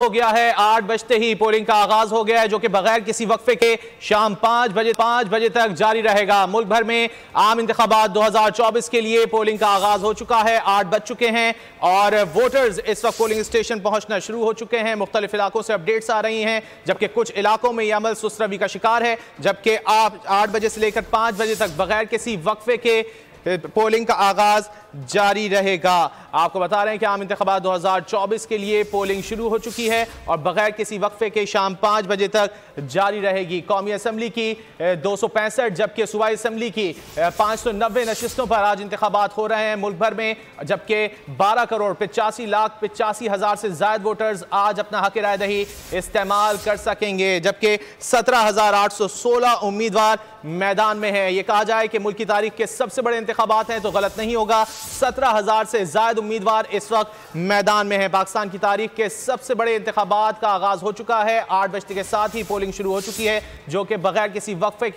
हो गया है। 8 बजते ही पोलिंग का आगाज हो गया है, जो कि बगैर किसी वक्फे के शाम 5 बजे तक जारी रहेगा। मुल्क भर में आम इंतखाबात 2024 के लिए पोलिंग का आगाज हो चुका है। 8 बज चुके हैं और वोटर्स इस वक्त पोलिंग स्टेशन पहुंचना शुरू हो चुके हैं। मुख्तलिफ इलाकों से अपडेट्स आ रही हैं, जबकि कुछ इलाकों में यह अमल सुस्त रवि का शिकार है, जबकि आप 8 बजे से लेकर 5 बजे तक बगैर किसी वक्फे के पोलिंग का आगाज जारी रहेगा। आपको बता रहे हैं कि आम इंतखाबात 2024 के लिए पोलिंग शुरू हो चुकी है और बगैर किसी वक्फे के शाम 5 बजे तक जारी रहेगी। कौमी असम्बली की 265 जबकि सूबाई असम्बली की 590 नशिस्तों पर आज इंतखाबात हो रहे हैं मुल्क भर में, जबकि 12,85,85,000 से ज्यादा वोटर्स आज अपना हक राय दही इस्तेमाल कर सकेंगे, जबकि 17,816 उम्मीदवार मैदान में है। यह कहा जाए कि मुल्क की तारीख के सबसे बड़े इंतखाबात हैं तो गलत नहीं होगा। 17,000 से ज्यादा उम्मीदवार इस वक्त मैदान में हैं। पाकिस्तान की तारीख के सबसे बड़े इंतखाबात का आगाज हो चुका है। 8 बजते के साथ ही पोलिंग शुरू हो चुकी है, जो कि बगैर किसी वक्फे के